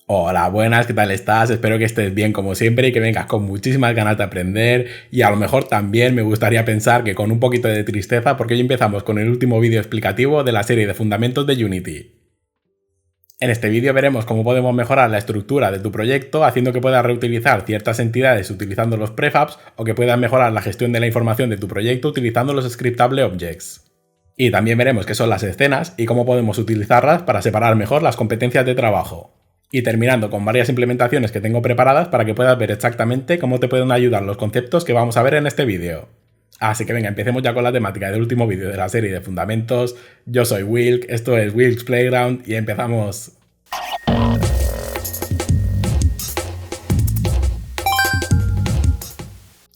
Hola, buenas, ¿qué tal estás? Espero que estés bien como siempre y que vengas con muchísimas ganas de aprender y a lo mejor también me gustaría pensar que con un poquito de tristeza porque hoy empezamos con el último vídeo explicativo de la serie de fundamentos de Unity. En este vídeo veremos cómo podemos mejorar la estructura de tu proyecto haciendo que puedas reutilizar ciertas entidades utilizando los prefabs o que puedas mejorar la gestión de la información de tu proyecto utilizando los scriptable objects. Y también veremos qué son las escenas y cómo podemos utilizarlas para separar mejor las competencias de trabajo. Y terminando con varias implementaciones que tengo preparadas para que puedas ver exactamente cómo te pueden ayudar los conceptos que vamos a ver en este vídeo. Así que venga, empecemos ya con la temática del último vídeo de la serie de fundamentos. Yo soy Wilk, esto es Wilk's Playground y empezamos.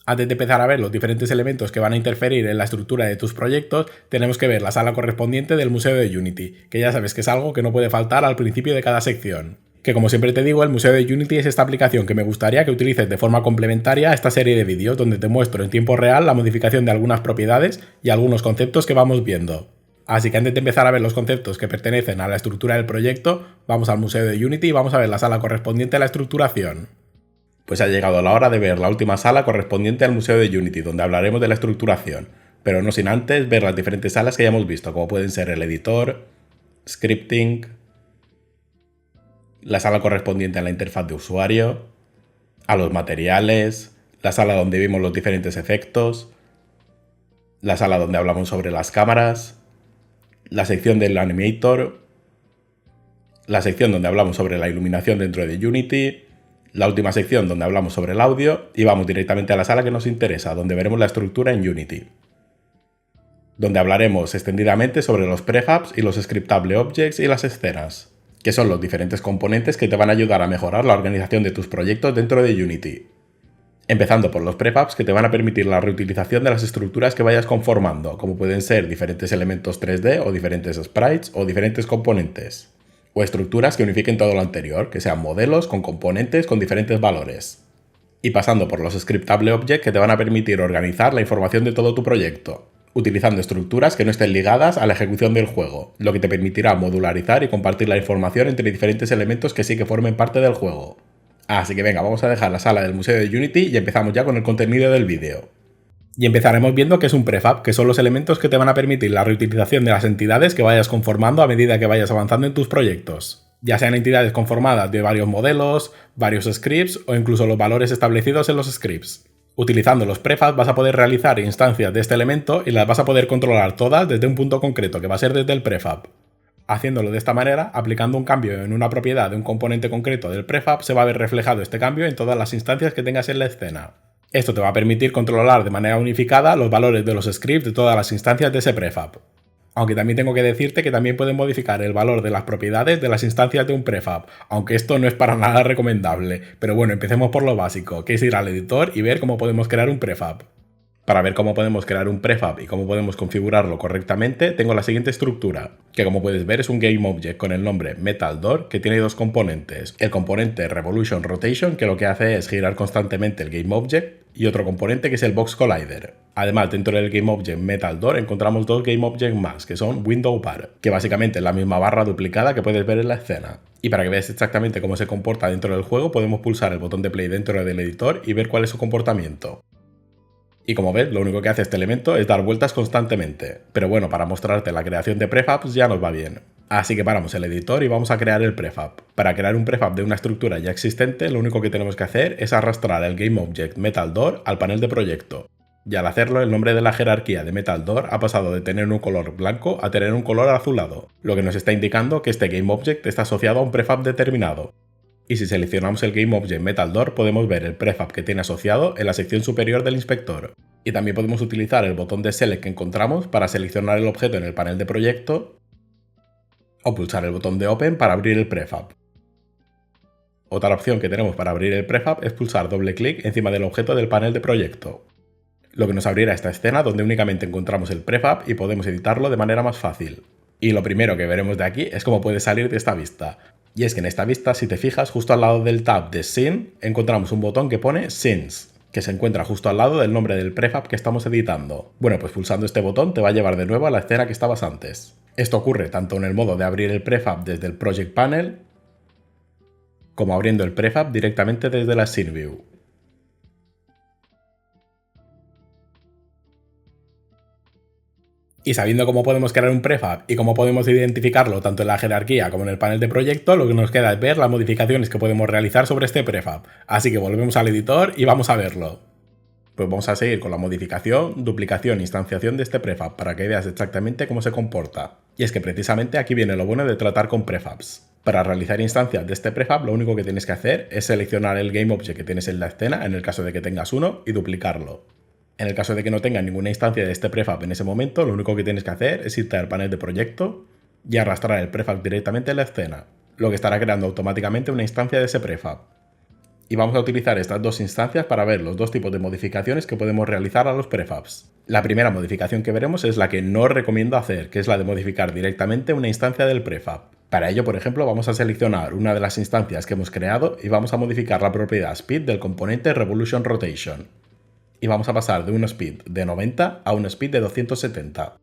Antes de empezar a ver los diferentes elementos que van a interferir en la estructura de tus proyectos, tenemos que ver la sala correspondiente del Museo de Unity, que ya sabes que es algo que no puede faltar al principio de cada sección. Que como siempre te digo, el Museo de Unity es esta aplicación que me gustaría que utilices de forma complementaria a esta serie de vídeos donde te muestro en tiempo real la modificación de algunas propiedades y algunos conceptos que vamos viendo. Así que antes de empezar a ver los conceptos que pertenecen a la estructura del proyecto, vamos al Museo de Unity y vamos a ver la sala correspondiente a la estructuración. Pues ha llegado la hora de ver la última sala correspondiente al Museo de Unity, donde hablaremos de la estructuración, pero no sin antes ver las diferentes salas que ya hemos visto, como pueden ser el editor, scripting, la sala correspondiente a la interfaz de usuario, a los materiales, la sala donde vimos los diferentes efectos, la sala donde hablamos sobre las cámaras, la sección del animator, la sección donde hablamos sobre la iluminación dentro de Unity, la última sección donde hablamos sobre el audio y vamos directamente a la sala que nos interesa, donde veremos la estructura en Unity, donde hablaremos extendidamente sobre los prefabs y los scriptable objects y las escenas, que son los diferentes componentes que te van a ayudar a mejorar la organización de tus proyectos dentro de Unity. Empezando por los prefabs que te van a permitir la reutilización de las estructuras que vayas conformando, como pueden ser diferentes elementos 3D o diferentes sprites o diferentes componentes. O estructuras que unifiquen todo lo anterior, que sean modelos con componentes con diferentes valores. Y pasando por los scriptable objects que te van a permitir organizar la información de todo tu proyecto, utilizando estructuras que no estén ligadas a la ejecución del juego, lo que te permitirá modularizar y compartir la información entre diferentes elementos que sí que formen parte del juego. Así que venga, vamos a dejar la sala del Museo de Unity y empezamos ya con el contenido del vídeo. Y empezaremos viendo qué es un prefab, que son los elementos que te van a permitir la reutilización de las entidades que vayas conformando a medida que vayas avanzando en tus proyectos. Ya sean entidades conformadas de varios modelos, varios scripts o incluso los valores establecidos en los scripts. Utilizando los prefabs vas a poder realizar instancias de este elemento y las vas a poder controlar todas desde un punto concreto, que va a ser desde el prefab. Haciéndolo de esta manera, aplicando un cambio en una propiedad de un componente concreto del prefab, se va a ver reflejado este cambio en todas las instancias que tengas en la escena. Esto te va a permitir controlar de manera unificada los valores de los scripts de todas las instancias de ese prefab. Aunque también tengo que decirte que también pueden modificar el valor de las propiedades de las instancias de un prefab, aunque esto no es para nada recomendable. Pero bueno, empecemos por lo básico, que es ir al editor y ver cómo podemos crear un prefab. Para ver cómo podemos crear un prefab y cómo podemos configurarlo correctamente, tengo la siguiente estructura, que como puedes ver es un GameObject con el nombre MetalDoor que tiene dos componentes. El componente Revolution Rotation, que lo que hace es girar constantemente el GameObject, y otro componente que es el Box Collider. Además, dentro del GameObject MetalDoor encontramos dos GameObjects más, que son WindowBar, que básicamente es la misma barra duplicada que puedes ver en la escena. Y para que veas exactamente cómo se comporta dentro del juego, podemos pulsar el botón de play dentro del editor y ver cuál es su comportamiento. Y como ves, lo único que hace este elemento es dar vueltas constantemente. Pero bueno, para mostrarte la creación de prefabs ya nos va bien. Así que paramos el editor y vamos a crear el prefab. Para crear un prefab de una estructura ya existente, lo único que tenemos que hacer es arrastrar el GameObject MetalDoor al panel de proyecto. Y al hacerlo, el nombre de la jerarquía de MetalDoor ha pasado de tener un color blanco a tener un color azulado, lo que nos está indicando que este GameObject está asociado a un prefab determinado. Y si seleccionamos el GameObject MetalDoor podemos ver el prefab que tiene asociado en la sección superior del inspector. Y también podemos utilizar el botón de Select que encontramos para seleccionar el objeto en el panel de proyecto o pulsar el botón de Open para abrir el prefab. Otra opción que tenemos para abrir el prefab es pulsar doble clic encima del objeto del panel de proyecto, lo que nos abrirá esta escena donde únicamente encontramos el prefab y podemos editarlo de manera más fácil. Y lo primero que veremos de aquí es cómo puede salir de esta vista. Y es que en esta vista, si te fijas, justo al lado del tab de Scene, encontramos un botón que pone Scenes, que se encuentra justo al lado del nombre del prefab que estamos editando. Bueno, pues pulsando este botón te va a llevar de nuevo a la escena que estabas antes. Esto ocurre tanto en el modo de abrir el prefab desde el Project Panel, como abriendo el prefab directamente desde la Scene View. Y sabiendo cómo podemos crear un prefab y cómo podemos identificarlo tanto en la jerarquía como en el panel de proyecto, lo que nos queda es ver las modificaciones que podemos realizar sobre este prefab. Así que volvemos al editor y vamos a verlo. Pues vamos a seguir con la modificación, duplicación e instanciación de este prefab para que veas exactamente cómo se comporta. Y es que precisamente aquí viene lo bueno de tratar con prefabs. Para realizar instancias de este prefab lo único que tienes que hacer es seleccionar el GameObject que tienes en la escena en el caso de que tengas uno y duplicarlo. En el caso de que no tengas ninguna instancia de este prefab en ese momento, lo único que tienes que hacer es irte al panel de proyecto y arrastrar el prefab directamente en la escena, lo que estará creando automáticamente una instancia de ese prefab. Y vamos a utilizar estas dos instancias para ver los dos tipos de modificaciones que podemos realizar a los prefabs. La primera modificación que veremos es la que no recomiendo hacer, que es la de modificar directamente una instancia del prefab. Para ello, por ejemplo, vamos a seleccionar una de las instancias que hemos creado y vamos a modificar la propiedad Speed del componente Revolution Rotation. Y vamos a pasar de un speed de 90 a un speed de 270.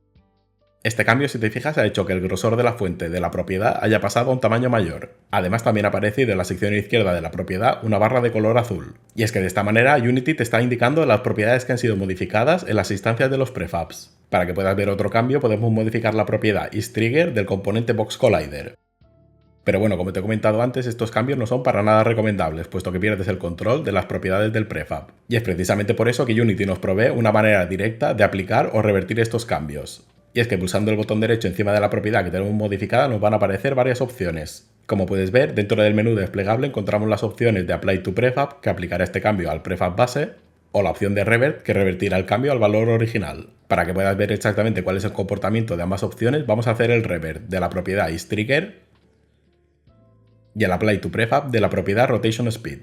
Este cambio, si te fijas, ha hecho que el grosor de la fuente de la propiedad haya pasado a un tamaño mayor. Además, también ha aparecido en la sección izquierda de la propiedad una barra de color azul. Y es que de esta manera Unity te está indicando las propiedades que han sido modificadas en las instancias de los prefabs. Para que puedas ver otro cambio, podemos modificar la propiedad isTrigger del componente BoxCollider. Pero bueno, como te he comentado antes, estos cambios no son para nada recomendables, puesto que pierdes el control de las propiedades del prefab. Y es precisamente por eso que Unity nos provee una manera directa de aplicar o revertir estos cambios. Y es que pulsando el botón derecho encima de la propiedad que tenemos modificada nos van a aparecer varias opciones. Como puedes ver, dentro del menú desplegable encontramos las opciones de Apply to Prefab, que aplicará este cambio al prefab base, o la opción de Revert, que revertirá el cambio al valor original. Para que puedas ver exactamente cuál es el comportamiento de ambas opciones, vamos a hacer el Revert de la propiedad isTrigger y el Apply to Prefab de la propiedad Rotation Speed.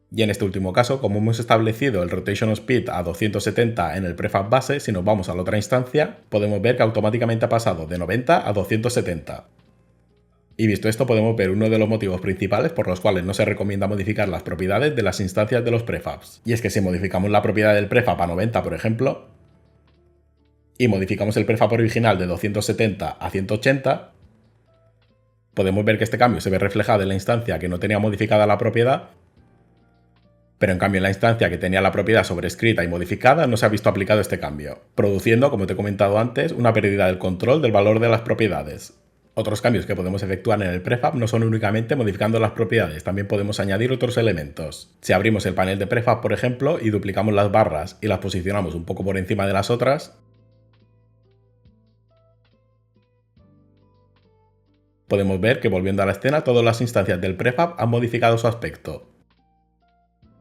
Y en este último caso, como hemos establecido el Rotation Speed a 270 en el prefab base, si nos vamos a la otra instancia, podemos ver que automáticamente ha pasado de 90 a 270. Y visto esto, podemos ver uno de los motivos principales por los cuales no se recomienda modificar las propiedades de las instancias de los prefabs. Y es que si modificamos la propiedad del prefab a 90, por ejemplo, y modificamos el prefab original de 270 a 180, podemos ver que este cambio se ve reflejado en la instancia que no tenía modificada la propiedad, pero en cambio en la instancia que tenía la propiedad sobrescrita y modificada no se ha visto aplicado este cambio, produciendo, como te he comentado antes, una pérdida del control del valor de las propiedades. Otros cambios que podemos efectuar en el prefab no son únicamente modificando las propiedades, también podemos añadir otros elementos. Si abrimos el panel de prefab, por ejemplo, y duplicamos las barras y las posicionamos un poco por encima de las otras, podemos ver que volviendo a la escena todas las instancias del prefab han modificado su aspecto.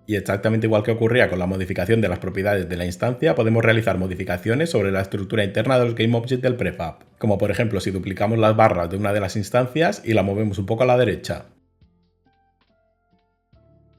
Y exactamente igual que ocurría con la modificación de las propiedades de la instancia, podemos realizar modificaciones sobre la estructura interna de los GameObject del prefab, como por ejemplo si duplicamos las barras de una de las instancias y la movemos un poco a la derecha.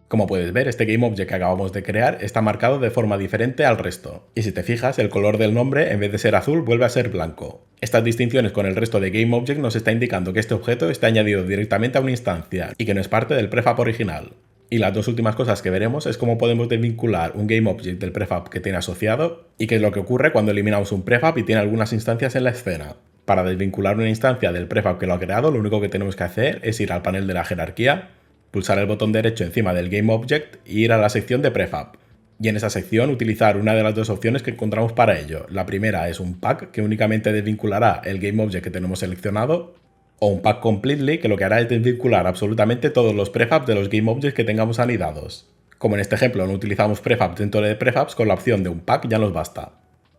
Como puedes ver, este GameObject que acabamos de crear está marcado de forma diferente al resto, y si te fijas, el color del nombre en vez de ser azul vuelve a ser blanco. Estas distinciones con el resto de GameObject nos está indicando que este objeto está añadido directamente a una instancia y que no es parte del prefab original. Y las dos últimas cosas que veremos es cómo podemos desvincular un GameObject del prefab que tiene asociado y qué es lo que ocurre cuando eliminamos un prefab y tiene algunas instancias en la escena. Para desvincular una instancia del prefab que lo ha creado, lo único que tenemos que hacer es ir al panel de la jerarquía, pulsar el botón derecho encima del GameObject y ir a la sección de prefab. Y en esa sección utilizar una de las dos opciones que encontramos para ello. La primera es un pack que únicamente desvinculará el GameObject que tenemos seleccionado, o un pack completely que lo que hará es desvincular absolutamente todos los prefabs de los GameObjects que tengamos anidados. Como en este ejemplo no utilizamos prefabs dentro de prefabs, con la opción de un pack ya nos basta.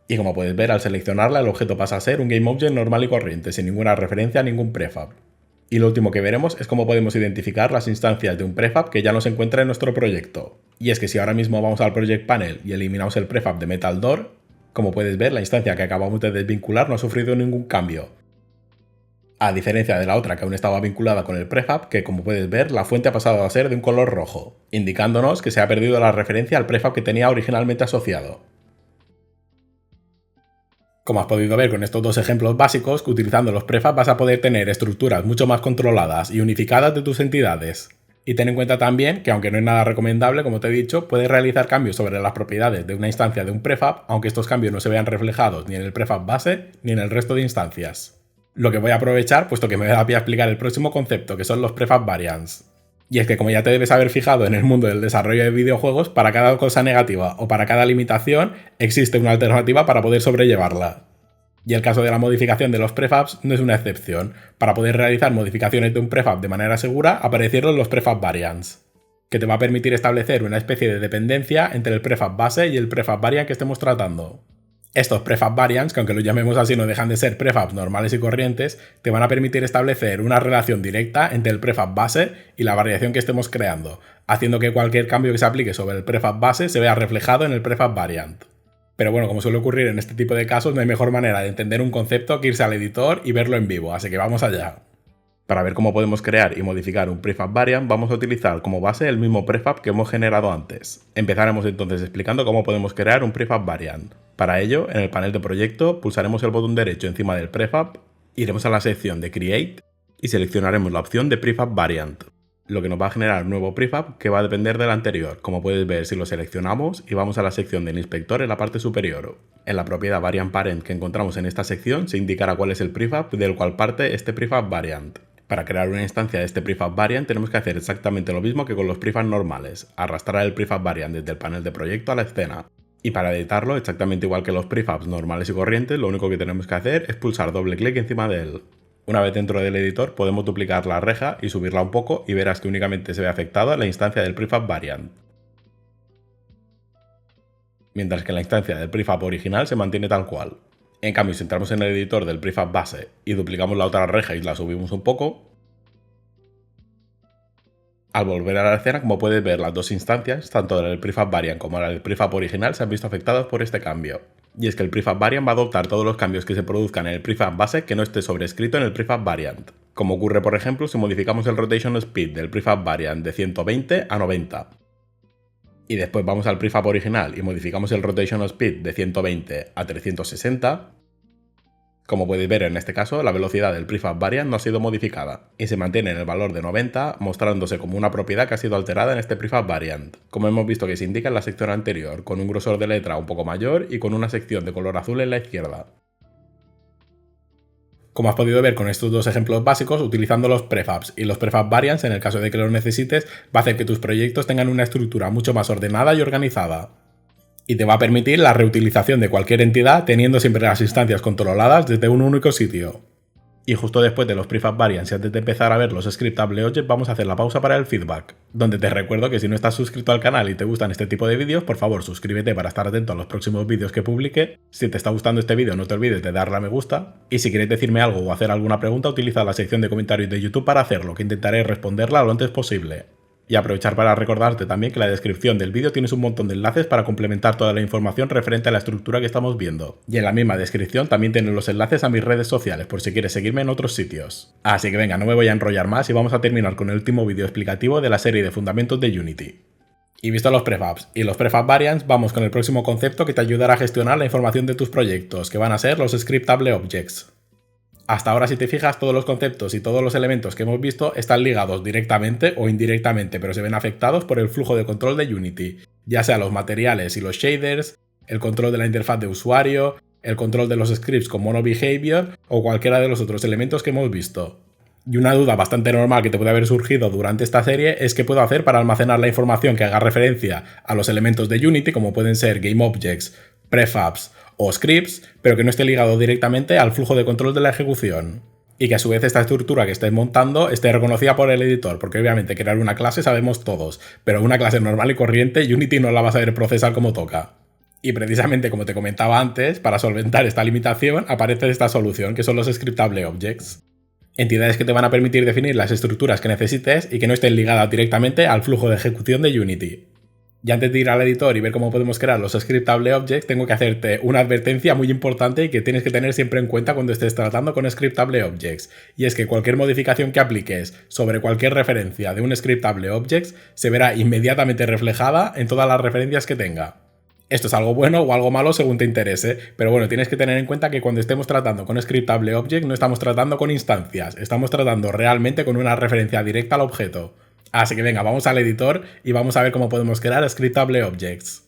Y como puedes ver, al seleccionarla el objeto pasa a ser un GameObject normal y corriente, sin ninguna referencia a ningún prefab. Y lo último que veremos es cómo podemos identificar las instancias de un prefab que ya no se encuentra en nuestro proyecto. Y es que si ahora mismo vamos al Project Panel y eliminamos el prefab de Metal Door, como puedes ver, la instancia que acabamos de desvincular no ha sufrido ningún cambio. A diferencia de la otra que aún estaba vinculada con el prefab, que como puedes ver, la fuente ha pasado a ser de un color rojo, indicándonos que se ha perdido la referencia al prefab que tenía originalmente asociado. Como has podido ver con estos dos ejemplos básicos, que utilizando los prefab vas a poder tener estructuras mucho más controladas y unificadas de tus entidades. Y ten en cuenta también que, aunque no es nada recomendable, como te he dicho, puedes realizar cambios sobre las propiedades de una instancia de un prefab, aunque estos cambios no se vean reflejados ni en el prefab base ni en el resto de instancias. Lo que voy a aprovechar, puesto que me da pie a explicar el próximo concepto, que son los prefab variants. Y es que, como ya te debes haber fijado en el mundo del desarrollo de videojuegos, para cada cosa negativa o para cada limitación existe una alternativa para poder sobrellevarla. Y el caso de la modificación de los prefabs no es una excepción. Para poder realizar modificaciones de un prefab de manera segura, aparecieron los prefab variants, que te va a permitir establecer una especie de dependencia entre el prefab base y el prefab variant que estemos tratando. Estos prefab variants, que aunque los llamemos así no dejan de ser prefabs normales y corrientes, te van a permitir establecer una relación directa entre el prefab base y la variación que estemos creando, haciendo que cualquier cambio que se aplique sobre el prefab base se vea reflejado en el prefab variant. Pero bueno, como suele ocurrir en este tipo de casos, no hay mejor manera de entender un concepto que irse al editor y verlo en vivo, así que vamos allá. Para ver cómo podemos crear y modificar un prefab variant, vamos a utilizar como base el mismo prefab que hemos generado antes. Empezaremos entonces explicando cómo podemos crear un prefab variant. Para ello, en el panel de proyecto, pulsaremos el botón derecho encima del prefab, iremos a la sección de Create y seleccionaremos la opción de Prefab Variant, lo que nos va a generar un nuevo prefab que va a depender del anterior, como puedes ver si lo seleccionamos y vamos a la sección del inspector en la parte superior. En la propiedad Variant Parent que encontramos en esta sección se indicará cuál es el prefab del cual parte este prefab variant. Para crear una instancia de este prefab variant tenemos que hacer exactamente lo mismo que con los prefabs normales, arrastrar el prefab variant desde el panel de proyecto a la escena. Y para editarlo, exactamente igual que los prefabs normales y corrientes, lo único que tenemos que hacer es pulsar doble clic encima de él. Una vez dentro del editor podemos duplicar la reja y subirla un poco y verás que únicamente se ve afectada la instancia del prefab variant, mientras que la instancia del prefab original se mantiene tal cual. En cambio, si entramos en el editor del prefab base y duplicamos la otra reja y la subimos un poco, al volver a la escena, como puedes ver, las dos instancias, tanto la del prefab variant como la del prefab original, se han visto afectadas por este cambio. Y es que el prefab variant va a adoptar todos los cambios que se produzcan en el prefab base que no esté sobrescrito en el prefab variant. Como ocurre, por ejemplo, si modificamos el rotation speed del prefab variant de 120 a 90. Y después vamos al prefab original y modificamos el rotation speed de 120 a 360. Como podéis ver en este caso, la velocidad del prefab variant no ha sido modificada y se mantiene en el valor de 90, mostrándose como una propiedad que ha sido alterada en este prefab variant, como hemos visto que se indica en la sección anterior, con un grosor de letra un poco mayor y con una sección de color azul en la izquierda. Como has podido ver con estos dos ejemplos básicos, utilizando los prefabs y los prefab variants, en el caso de que los necesites, va a hacer que tus proyectos tengan una estructura mucho más ordenada y organizada. Y te va a permitir la reutilización de cualquier entidad teniendo siempre las instancias controladas desde un único sitio. Y justo después de los prefab variants y antes de empezar a ver los scriptable objects vamos a hacer la pausa para el feedback, donde te recuerdo que si no estás suscrito al canal y te gustan este tipo de vídeos, por favor suscríbete para estar atento a los próximos vídeos que publique. Si te está gustando este vídeo no te olvides de darle a me gusta, y si quieres decirme algo o hacer alguna pregunta utiliza la sección de comentarios de YouTube para hacerlo, que intentaré responderla lo antes posible. Y aprovechar para recordarte también que en la descripción del vídeo tienes un montón de enlaces para complementar toda la información referente a la estructura que estamos viendo. Y en la misma descripción también tienes los enlaces a mis redes sociales por si quieres seguirme en otros sitios. Así que venga, no me voy a enrollar más y vamos a terminar con el último vídeo explicativo de la serie de fundamentos de Unity. Y visto los prefabs y los prefab variants, vamos con el próximo concepto que te ayudará a gestionar la información de tus proyectos, que van a ser los scriptable objects. Hasta ahora, si te fijas, todos los conceptos y todos los elementos que hemos visto están ligados directamente o indirectamente, pero se ven afectados por el flujo de control de Unity, ya sea los materiales y los shaders, el control de la interfaz de usuario, el control de los scripts con MonoBehavior o cualquiera de los otros elementos que hemos visto. Y una duda bastante normal que te puede haber surgido durante esta serie es qué puedo hacer para almacenar la información que haga referencia a los elementos de Unity, como pueden ser GameObjects, prefabs o scripts, pero que no esté ligado directamente al flujo de control de la ejecución. Y que a su vez esta estructura que estés montando esté reconocida por el editor, porque obviamente crear una clase sabemos todos, pero una clase normal y corriente Unity no la va a saber procesar como toca. Y precisamente como te comentaba antes, para solventar esta limitación aparece esta solución, que son los scriptable objects. Entidades que te van a permitir definir las estructuras que necesites y que no estén ligadas directamente al flujo de ejecución de Unity. Y antes de ir al editor y ver cómo podemos crear los scriptable objects, tengo que hacerte una advertencia muy importante y que tienes que tener siempre en cuenta cuando estés tratando con scriptable objects. Y es que cualquier modificación que apliques sobre cualquier referencia de un scriptable object se verá inmediatamente reflejada en todas las referencias que tenga. Esto es algo bueno o algo malo según te interese, pero bueno, tienes que tener en cuenta que cuando estemos tratando con scriptable object no estamos tratando con instancias, estamos tratando realmente con una referencia directa al objeto. Así que venga, vamos al editor y vamos a ver cómo podemos crear scriptable objects.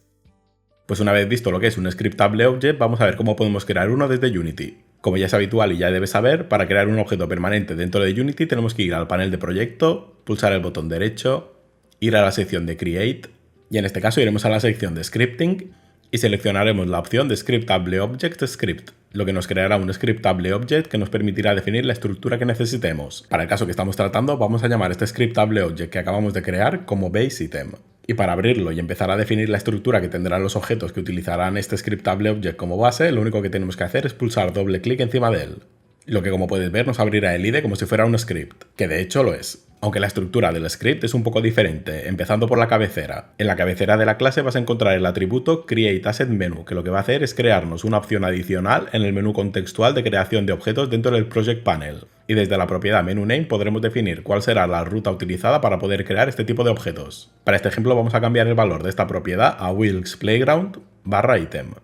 Pues una vez visto lo que es un scriptable object, vamos a ver cómo podemos crear uno desde Unity. Como ya es habitual y ya debes saber, para crear un objeto permanente dentro de Unity tenemos que ir al panel de proyecto, pulsar el botón derecho, ir a la sección de Create, y en este caso iremos a la sección de Scripting y seleccionaremos la opción de Scriptable Object Script, lo que nos creará un Scriptable Object que nos permitirá definir la estructura que necesitemos. Para el caso que estamos tratando, vamos a llamar este Scriptable Object que acabamos de crear como Base Item. Y para abrirlo y empezar a definir la estructura que tendrán los objetos que utilizarán este Scriptable Object como base, lo único que tenemos que hacer es pulsar doble clic encima de él. Lo que, como puedes ver, nos abrirá el IDE como si fuera un script, que de hecho lo es. Aunque la estructura del script es un poco diferente, empezando por la cabecera. En la cabecera de la clase vas a encontrar el atributo CreateAssetMenu, que lo que va a hacer es crearnos una opción adicional en el menú contextual de creación de objetos dentro del Project Panel. Y desde la propiedad MenuName podremos definir cuál será la ruta utilizada para poder crear este tipo de objetos. Para este ejemplo vamos a cambiar el valor de esta propiedad a Wilk's Playground /item.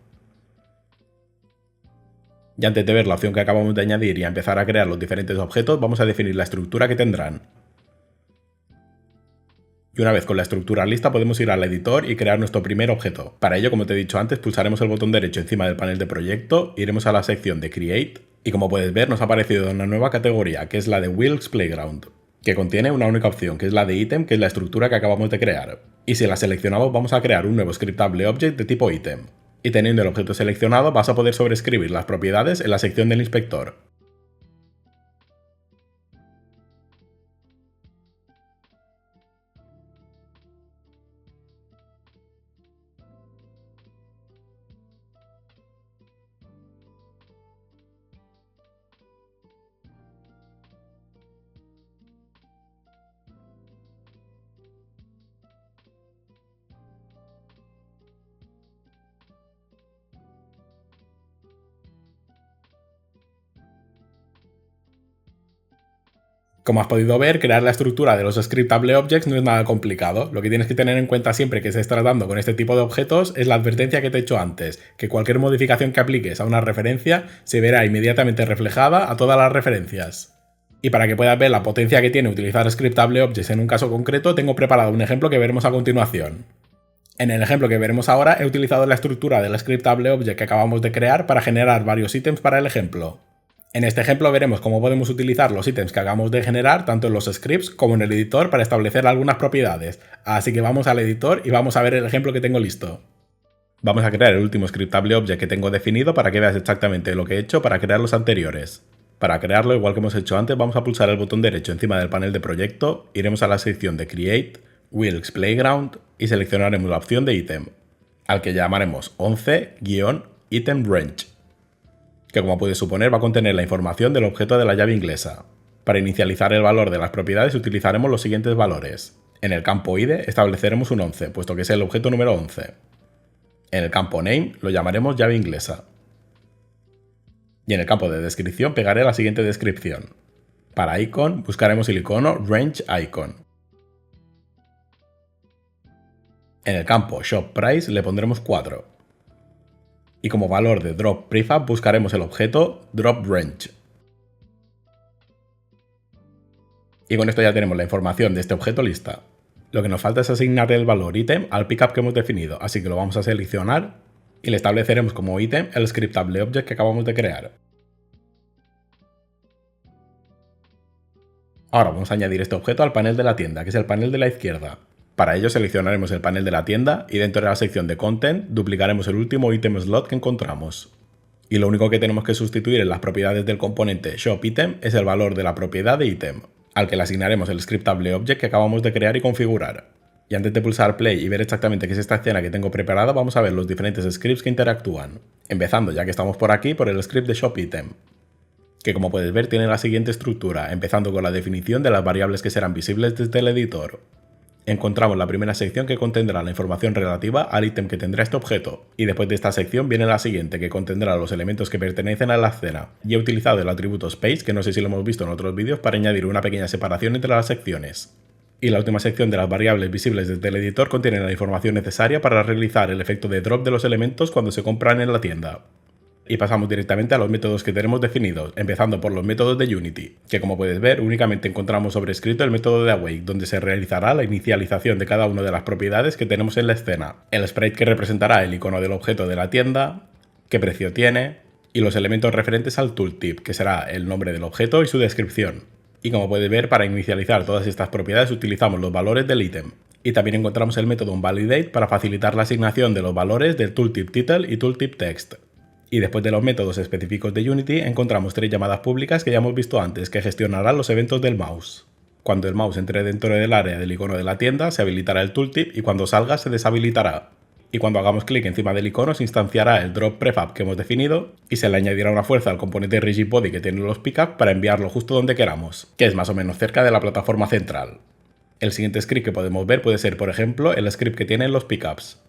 Y antes de ver la opción que acabamos de añadir y a empezar a crear los diferentes objetos, vamos a definir la estructura que tendrán. Y una vez con la estructura lista podemos ir al editor y crear nuestro primer objeto. Para ello, como te he dicho antes, pulsaremos el botón derecho encima del panel de proyecto, iremos a la sección de Create y como puedes ver nos ha aparecido una nueva categoría que es la de Wilk's Playground, que contiene una única opción que es la de Item, que es la estructura que acabamos de crear. Y si la seleccionamos vamos a crear un nuevo Scriptable Object de tipo Item. Y teniendo el objeto seleccionado vas a poder sobreescribir las propiedades en la sección del inspector. Como has podido ver, crear la estructura de los Scriptable Objects no es nada complicado. Lo que tienes que tener en cuenta siempre que estés tratando con este tipo de objetos es la advertencia que te he hecho antes, que cualquier modificación que apliques a una referencia se verá inmediatamente reflejada a todas las referencias. Y para que puedas ver la potencia que tiene utilizar Scriptable Objects en un caso concreto, tengo preparado un ejemplo que veremos a continuación. En el ejemplo que veremos ahora, he utilizado la estructura del Scriptable Object que acabamos de crear para generar varios ítems para el ejemplo. En este ejemplo veremos cómo podemos utilizar los ítems que acabamos de generar tanto en los scripts como en el editor para establecer algunas propiedades. Así que vamos al editor y vamos a ver el ejemplo que tengo listo. Vamos a crear el último Scriptable Object que tengo definido para que veas exactamente lo que he hecho para crear los anteriores. Para crearlo, igual que hemos hecho antes, vamos a pulsar el botón derecho encima del panel de proyecto, iremos a la sección de Create, Wilk's Playground y seleccionaremos la opción de Item, al que llamaremos 11-Item Range, que como puedes suponer va a contener la información del objeto de la llave inglesa. Para inicializar el valor de las propiedades utilizaremos los siguientes valores. En el campo ID estableceremos un 11, puesto que es el objeto número 11. En el campo Name lo llamaremos llave inglesa. Y en el campo de descripción pegaré la siguiente descripción. Para Icon buscaremos el icono Range Icon. En el campo Shop Price le pondremos 4. Y como valor de Drop Prefab buscaremos el objeto Drop Range. Y con esto ya tenemos la información de este objeto lista. Lo que nos falta es asignar el valor item al pickup que hemos definido, así que lo vamos a seleccionar y le estableceremos como item el Scriptable Object que acabamos de crear. Ahora vamos a añadir este objeto al panel de la tienda, que es el panel de la izquierda. Para ello seleccionaremos el panel de la tienda y dentro de la sección de Content duplicaremos el último item slot que encontramos. Y lo único que tenemos que sustituir en las propiedades del componente ShopItem es el valor de la propiedad de item, al que le asignaremos el Scriptable Object que acabamos de crear y configurar. Y antes de pulsar Play y ver exactamente qué es esta escena que tengo preparada, vamos a ver los diferentes scripts que interactúan. Empezando, ya que estamos por aquí, por el script de ShopItem, que como puedes ver tiene la siguiente estructura, empezando con la definición de las variables que serán visibles desde el editor. Encontramos la primera sección que contendrá la información relativa al ítem que tendrá este objeto, y después de esta sección viene la siguiente que contendrá los elementos que pertenecen a la escena, y he utilizado el atributo space, que no sé si lo hemos visto en otros vídeos, para añadir una pequeña separación entre las secciones. Y la última sección de las variables visibles desde el editor contiene la información necesaria para realizar el efecto de drop de los elementos cuando se compran en la tienda. Y pasamos directamente a los métodos que tenemos definidos, empezando por los métodos de Unity, que como puedes ver únicamente encontramos sobrescrito el método de Awake, donde se realizará la inicialización de cada una de las propiedades que tenemos en la escena, el sprite que representará el icono del objeto de la tienda, qué precio tiene, y los elementos referentes al tooltip, que será el nombre del objeto y su descripción. Y como puedes ver, para inicializar todas estas propiedades utilizamos los valores del ítem. Y también encontramos el método onValidate para facilitar la asignación de los valores del tooltip title y tooltip text. Y después de los métodos específicos de Unity encontramos 3 llamadas públicas que ya hemos visto antes, que gestionarán los eventos del mouse. Cuando el mouse entre dentro del área del icono de la tienda se habilitará el tooltip y cuando salga se deshabilitará. Y cuando hagamos clic encima del icono se instanciará el drop prefab que hemos definido y se le añadirá una fuerza al componente rigid body que tienen los pickups para enviarlo justo donde queramos, que es más o menos cerca de la plataforma central. El siguiente script que podemos ver puede ser, por ejemplo, el script que tienen los pickups,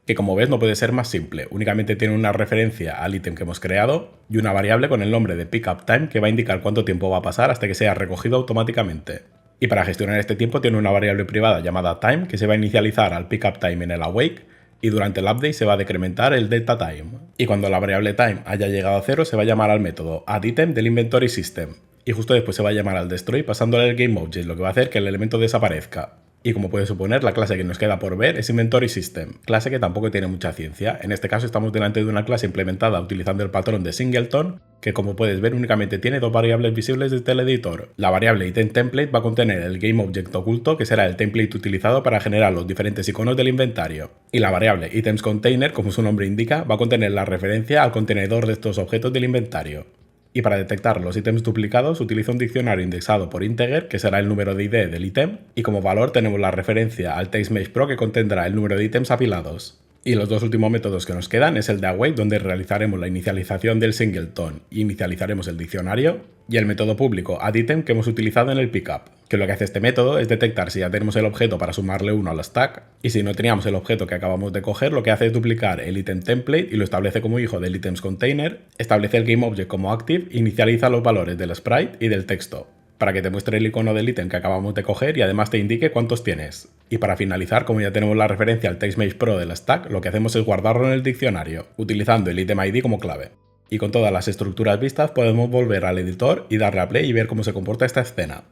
que como ves no puede ser más simple, únicamente tiene una referencia al ítem que hemos creado y una variable con el nombre de pickup time que va a indicar cuánto tiempo va a pasar hasta que sea recogido automáticamente. Y para gestionar este tiempo tiene una variable privada llamada time que se va a inicializar al pickup time en el awake y durante el update se va a decrementar el delta time. Y cuando la variable time haya llegado a 0 se va a llamar al método addItem del inventory system. Y justo después se va a llamar al destroy pasándole el GameObject, lo que va a hacer que el elemento desaparezca. Y como puedes suponer, la clase que nos queda por ver es Inventory System, clase que tampoco tiene mucha ciencia. En este caso estamos delante de una clase implementada utilizando el patrón de Singleton, que como puedes ver únicamente tiene 2 variables visibles desde el editor. La variable itemTemplate va a contener el GameObject oculto, que será el template utilizado para generar los diferentes iconos del inventario. Y la variable ItemsContainer, como su nombre indica, va a contener la referencia al contenedor de estos objetos del inventario. Y para detectar los ítems duplicados utiliza un diccionario indexado por integer, que será el número de ID del ítem, y como valor tenemos la referencia al TextMeshPro que contendrá el número de ítems apilados. Y los 2 últimos métodos que nos quedan es el de await, donde realizaremos la inicialización del singleton y inicializaremos el diccionario, y el método público addItem que hemos utilizado en el pickup, que lo que hace este método es detectar si ya tenemos el objeto para sumarle 1 al stack, y si no teníamos el objeto que acabamos de coger, lo que hace es duplicar el itemTemplate y lo establece como hijo del ItemsContainer, establece el GameObject como active e inicializa los valores del sprite y del texto, para que te muestre el icono del ítem que acabamos de coger y además te indique cuántos tienes. Y para finalizar, como ya tenemos la referencia al TextMeshPro del stack, lo que hacemos es guardarlo en el diccionario, utilizando el item ID como clave. Y con todas las estructuras vistas podemos volver al editor y darle a play y ver cómo se comporta esta escena.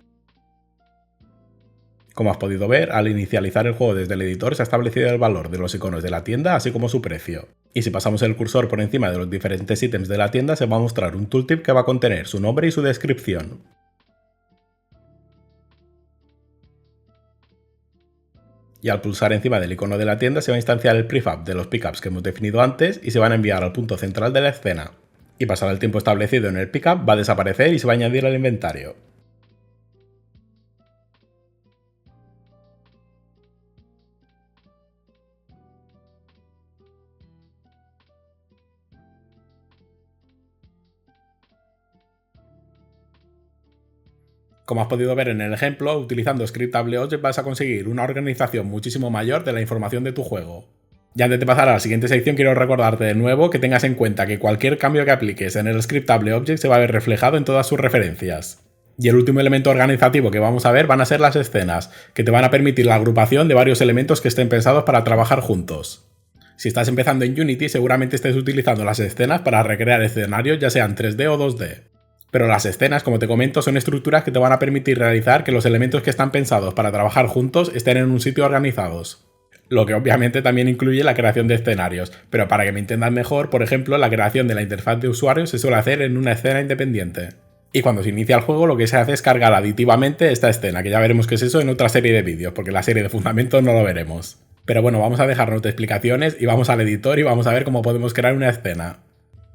Como has podido ver, al inicializar el juego desde el editor se ha establecido el valor de los iconos de la tienda así como su precio. Y si pasamos el cursor por encima de los diferentes ítems de la tienda se va a mostrar un tooltip que va a contener su nombre y su descripción. Y al pulsar encima del icono de la tienda se va a instanciar el prefab de los pickups que hemos definido antes y se van a enviar al punto central de la escena. Y pasado el tiempo establecido en el pickup va a desaparecer y se va a añadir al inventario. Como has podido ver en el ejemplo, utilizando ScriptAbleObject vas a conseguir una organización muchísimo mayor de la información de tu juego. Y antes de pasar a la siguiente sección quiero recordarte de nuevo que tengas en cuenta que cualquier cambio que apliques en el ScriptAbleObject se va a ver reflejado en todas sus referencias. Y el último elemento organizativo que vamos a ver van a ser las escenas, que te van a permitir la agrupación de varios elementos que estén pensados para trabajar juntos. Si estás empezando en Unity seguramente estés utilizando las escenas para recrear escenarios ya sean 3D o 2D. Pero las escenas, como te comento, son estructuras que te van a permitir realizar que los elementos que están pensados para trabajar juntos estén en un sitio organizados. Lo que obviamente también incluye la creación de escenarios, pero para que me entiendas mejor, por ejemplo, la creación de la interfaz de usuario se suele hacer en una escena independiente. Y cuando se inicia el juego lo que se hace es cargar aditivamente esta escena, que ya veremos qué es eso en otra serie de vídeos, porque en la serie de fundamentos no lo veremos. Pero bueno, vamos a dejarnos de explicaciones y vamos al editor y vamos a ver cómo podemos crear una escena.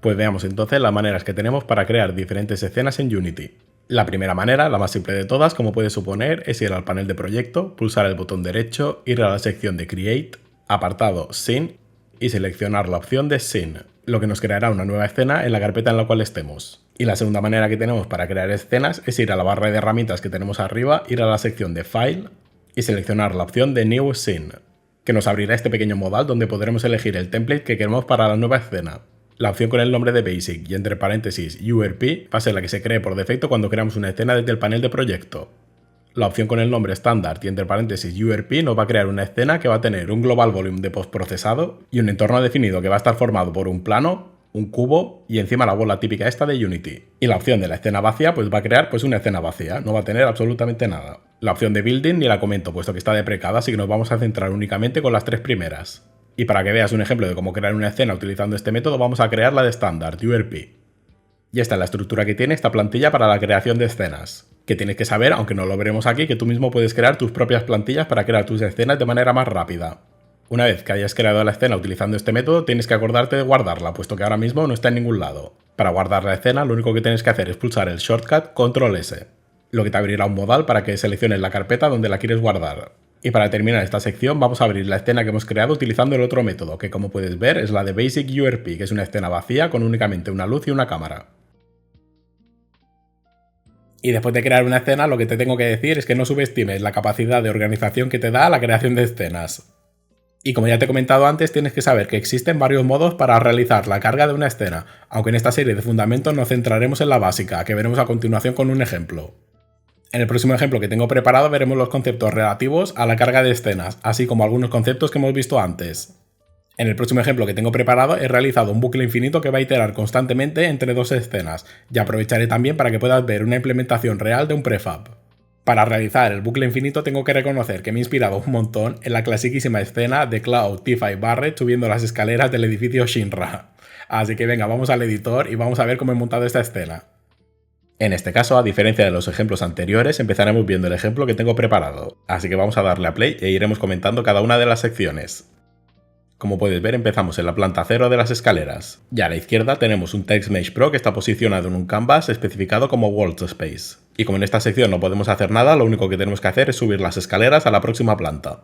Pues veamos entonces las maneras que tenemos para crear diferentes escenas en Unity. La primera manera, la más simple de todas, como puedes suponer, es ir al panel de proyecto, pulsar el botón derecho, ir a la sección de Create, apartado Scene y seleccionar la opción de Scene, lo que nos creará una nueva escena en la carpeta en la cual estemos. Y la segunda manera que tenemos para crear escenas es ir a la barra de herramientas que tenemos arriba, ir a la sección de File y seleccionar la opción de New Scene, que nos abrirá este pequeño modal donde podremos elegir el template que queremos para la nueva escena. La opción con el nombre de Basic y entre paréntesis URP va a ser la que se cree por defecto cuando creamos una escena desde el panel de proyecto. La opción con el nombre Standard y entre paréntesis URP nos va a crear una escena que va a tener un Global Volume de postprocesado y un entorno definido que va a estar formado por un plano, un cubo y encima la bola típica esta de Unity. Y la opción de la escena vacía pues va a crear pues una escena vacía, no va a tener absolutamente nada. La opción de Building ni la comento puesto que está deprecada, así que nos vamos a centrar únicamente con las 3 primeras. Y para que veas un ejemplo de cómo crear una escena utilizando este método, vamos a crear la de Standard, URP. Y esta es la estructura que tiene esta plantilla para la creación de escenas. Que tienes que saber, aunque no lo veremos aquí, que tú mismo puedes crear tus propias plantillas para crear tus escenas de manera más rápida. Una vez que hayas creado la escena utilizando este método, tienes que acordarte de guardarla, puesto que ahora mismo no está en ningún lado. Para guardar la escena, lo único que tienes que hacer es pulsar el shortcut Control S, lo que te abrirá un modal para que selecciones la carpeta donde la quieres guardar. Y para terminar esta sección vamos a abrir la escena que hemos creado utilizando el otro método, que como puedes ver es la de Basic URP, que es una escena vacía con únicamente una luz y una cámara. Y después de crear una escena, lo que te tengo que decir es que no subestimes la capacidad de organización que te da la creación de escenas. Y como ya te he comentado antes, tienes que saber que existen varios modos para realizar la carga de una escena, aunque en esta serie de fundamentos nos centraremos en la básica, que veremos a continuación con un ejemplo. En el próximo ejemplo que tengo preparado veremos los conceptos relativos a la carga de escenas, así como algunos conceptos que hemos visto antes. En el próximo ejemplo que tengo preparado he realizado un bucle infinito que va a iterar constantemente entre dos escenas, y aprovecharé también para que puedas ver una implementación real de un prefab. Para realizar el bucle infinito tengo que reconocer que me he inspirado un montón en la clasiquísima escena de Cloud, Tifa y Barret subiendo las escaleras del edificio Shinra. Así que venga, vamos al editor y vamos a ver cómo he montado esta escena. En este caso, a diferencia de los ejemplos anteriores, empezaremos viendo el ejemplo que tengo preparado, así que vamos a darle a play e iremos comentando cada una de las secciones. Como puedes ver, empezamos en la planta 0 de las escaleras, y a la izquierda tenemos un TextMesh Pro que está posicionado en un canvas especificado como World Space. Y como en esta sección no podemos hacer nada, lo único que tenemos que hacer es subir las escaleras a la próxima planta.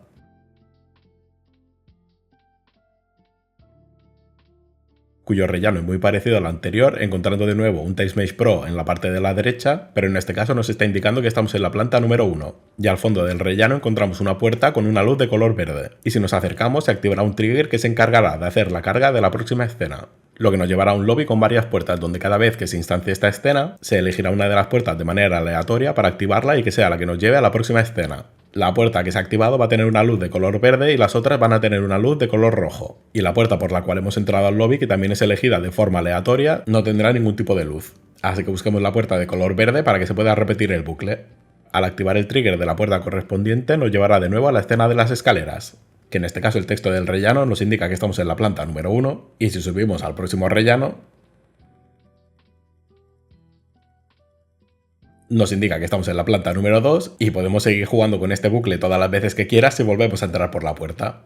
Cuyo relleno es muy parecido al anterior, encontrando de nuevo un TextMesh Pro en la parte de la derecha, pero en este caso nos está indicando que estamos en la planta número 1. Y al fondo del relleno encontramos una puerta con una luz de color verde, y si nos acercamos se activará un trigger que se encargará de hacer la carga de la próxima escena, lo que nos llevará a un lobby con varias puertas donde cada vez que se instancie esta escena, se elegirá una de las puertas de manera aleatoria para activarla y que sea la que nos lleve a la próxima escena. La puerta que se ha activado va a tener una luz de color verde y las otras van a tener una luz de color rojo. Y la puerta por la cual hemos entrado al lobby, que también es elegida de forma aleatoria, no tendrá ningún tipo de luz. Así que busquemos la puerta de color verde para que se pueda repetir el bucle. Al activar el trigger de la puerta correspondiente nos llevará de nuevo a la escena de las escaleras, que en este caso el texto del rellano nos indica que estamos en la planta número 1, y si subimos al próximo rellano, nos indica que estamos en la planta número 2 y podemos seguir jugando con este bucle todas las veces que quieras si volvemos a entrar por la puerta.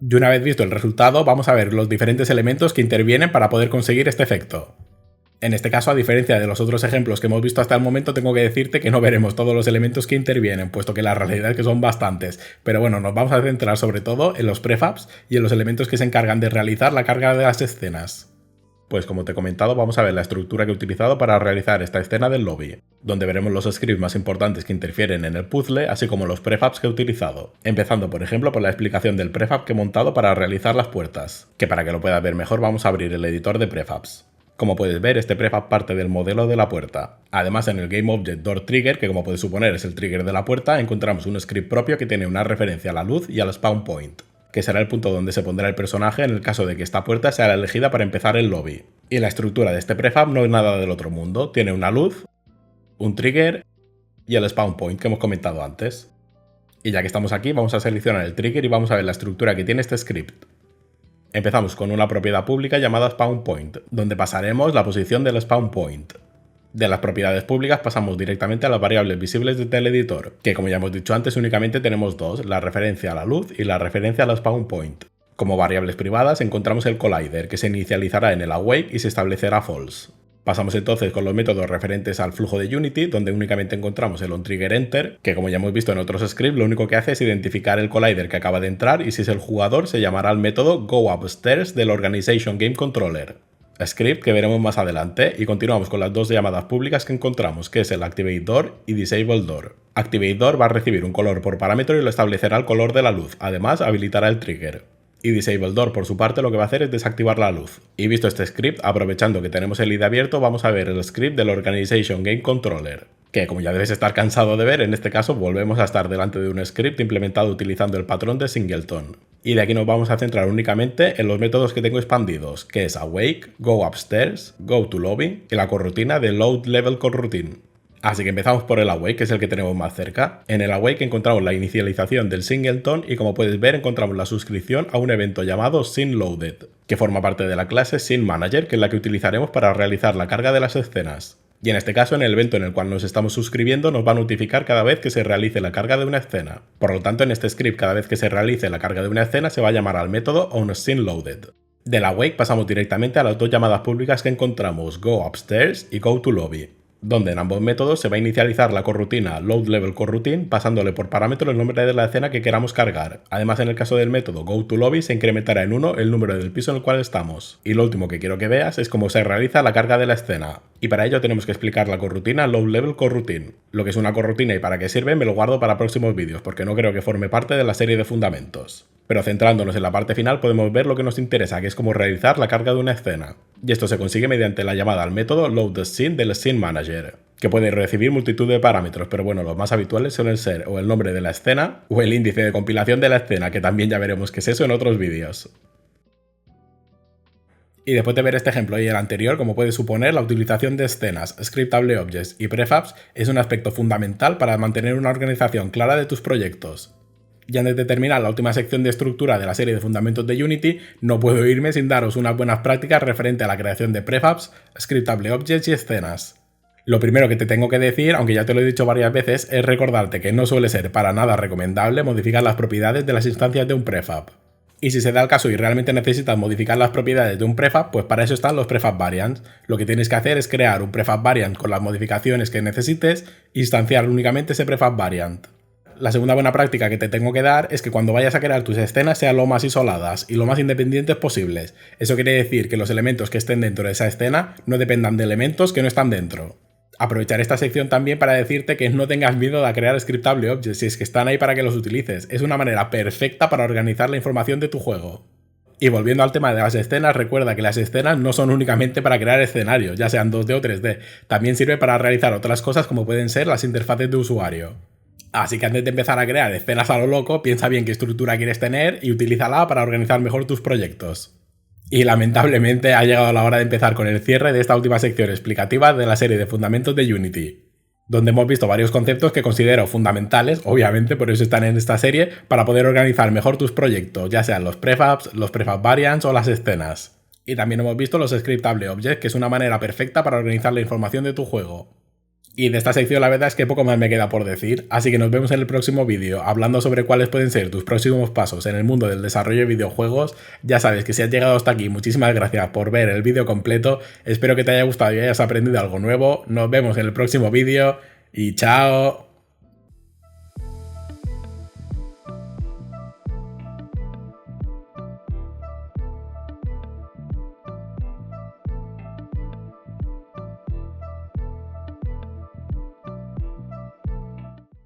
Y una vez visto el resultado, vamos a ver los diferentes elementos que intervienen para poder conseguir este efecto. En este caso, a diferencia de los otros ejemplos que hemos visto hasta el momento, tengo que decirte que no veremos todos los elementos que intervienen, puesto que la realidad es que son bastantes. Pero bueno, nos vamos a centrar sobre todo en los prefabs y en los elementos que se encargan de realizar la carga de las escenas. Pues como te he comentado, vamos a ver la estructura que he utilizado para realizar esta escena del lobby, donde veremos los scripts más importantes que interfieren en el puzzle, así como los prefabs que he utilizado, empezando por ejemplo por la explicación del prefab que he montado para realizar las puertas, que para que lo puedas ver mejor vamos a abrir el editor de prefabs. Como puedes ver, este prefab parte del modelo de la puerta. Además, en el GameObject Door Trigger, que como puedes suponer es el trigger de la puerta, encontramos un script propio que tiene una referencia a la luz y al spawn point, que será el punto donde se pondrá el personaje en el caso de que esta puerta sea la elegida para empezar el lobby. Y la estructura de este prefab no es nada del otro mundo, tiene una luz, un trigger y el spawn point que hemos comentado antes. Y ya que estamos aquí, vamos a seleccionar el trigger y vamos a ver la estructura que tiene este script. Empezamos con una propiedad pública llamada spawn point, donde pasaremos la posición del spawn point. De las propiedades públicas pasamos directamente a las variables visibles del editor, que como ya hemos dicho antes únicamente tenemos dos, la referencia a la luz y la referencia al spawn point. Como variables privadas encontramos el collider, que se inicializará en el awake y se establecerá false. Pasamos entonces con los métodos referentes al flujo de Unity, donde únicamente encontramos el onTriggerEnter, que como ya hemos visto en otros scripts, lo único que hace es identificar el collider que acaba de entrar y si es el jugador se llamará el método goUpstairs del Organization Game Controller, script que veremos más adelante, y continuamos con las dos llamadas públicas que encontramos, que es el ActivateDoor y DisableDoor. ActivateDoor va a recibir un color por parámetro y lo establecerá el color de la luz, además habilitará el trigger. Y DisableDoor por su parte lo que va a hacer es desactivar la luz. Y visto este script, aprovechando que tenemos el IDE abierto, vamos a ver el script del Organization Game Controller, que como ya debes estar cansado de ver, en este caso volvemos a estar delante de un script implementado utilizando el patrón de Singleton. Y de aquí nos vamos a centrar únicamente en los métodos que tengo expandidos, que es awake, goUpstairs, goToLobby y la corrutina de loadLevelCoreRoutine. Así que empezamos por el awake, que es el que tenemos más cerca. En el awake encontramos la inicialización del singleton y como puedes ver encontramos la suscripción a un evento llamado SceneLoaded, que forma parte de la clase SceneManager, que es la que utilizaremos para realizar la carga de las escenas. Y en este caso, en el evento en el cual nos estamos suscribiendo, nos va a notificar cada vez que se realice la carga de una escena. Por lo tanto, en este script, cada vez que se realice la carga de una escena, se va a llamar al método onSceneLoaded. Del awake pasamos directamente a las dos llamadas públicas que encontramos, GoUpstairs y GoToLobby, donde en ambos métodos se va a inicializar la corrutina loadLevelCoreRoutine pasándole por parámetro el nombre de la escena que queramos cargar. Además, en el caso del método GoToLobby se incrementará en 1 el número del piso en el cual estamos. Y lo último que quiero que veas es cómo se realiza la carga de la escena. Y para ello tenemos que explicar la corrutina loadLevelCoreRoutine. Lo que es una corrutina y para qué sirve me lo guardo para próximos vídeos, porque no creo que forme parte de la serie de fundamentos. Pero centrándonos en la parte final podemos ver lo que nos interesa, que es cómo realizar la carga de una escena. Y esto se consigue mediante la llamada al método loadScene del SceneManager, que puede recibir multitud de parámetros, pero bueno, los más habituales suelen ser o el nombre de la escena o el índice de compilación de la escena, que también ya veremos qué es eso en otros vídeos. Y después de ver este ejemplo y el anterior, como puede suponer, la utilización de escenas, scriptable objects y prefabs es un aspecto fundamental para mantener una organización clara de tus proyectos. Y antes de terminar la última sección de estructura de la serie de fundamentos de Unity, no puedo irme sin daros unas buenas prácticas referente a la creación de prefabs, scriptable objects y escenas. Lo primero que te tengo que decir, aunque ya te lo he dicho varias veces, es recordarte que no suele ser para nada recomendable modificar las propiedades de las instancias de un prefab. Y si se da el caso y realmente necesitas modificar las propiedades de un prefab, pues para eso están los prefab variants. Lo que tienes que hacer es crear un prefab variant con las modificaciones que necesites, instanciar únicamente ese prefab variant. La segunda buena práctica que te tengo que dar es que cuando vayas a crear tus escenas sean lo más isoladas y lo más independientes posibles. Eso quiere decir que los elementos que estén dentro de esa escena no dependan de elementos que no están dentro. Aprovechar esta sección también para decirte que no tengas miedo de crear scriptable objects si es que están ahí para que los utilices. Es una manera perfecta para organizar la información de tu juego. Y volviendo al tema de las escenas, recuerda que las escenas no son únicamente para crear escenarios, ya sean 2D o 3D. También sirve para realizar otras cosas como pueden ser las interfaces de usuario. Así que antes de empezar a crear escenas a lo loco, piensa bien qué estructura quieres tener y utilízala para organizar mejor tus proyectos. Y lamentablemente ha llegado la hora de empezar con el cierre de esta última sección explicativa de la serie de fundamentos de Unity, donde hemos visto varios conceptos que considero fundamentales, obviamente por eso están en esta serie, para poder organizar mejor tus proyectos, ya sean los prefabs, los prefab variants o las escenas. Y también hemos visto los scriptable objects, que es una manera perfecta para organizar la información de tu juego. Y de esta sección la verdad es que poco más me queda por decir, así que nos vemos en el próximo vídeo hablando sobre cuáles pueden ser tus próximos pasos en el mundo del desarrollo de videojuegos. Ya sabes que si has llegado hasta aquí, muchísimas gracias por ver el vídeo completo, espero que te haya gustado y hayas aprendido algo nuevo, nos vemos en el próximo vídeo y chao.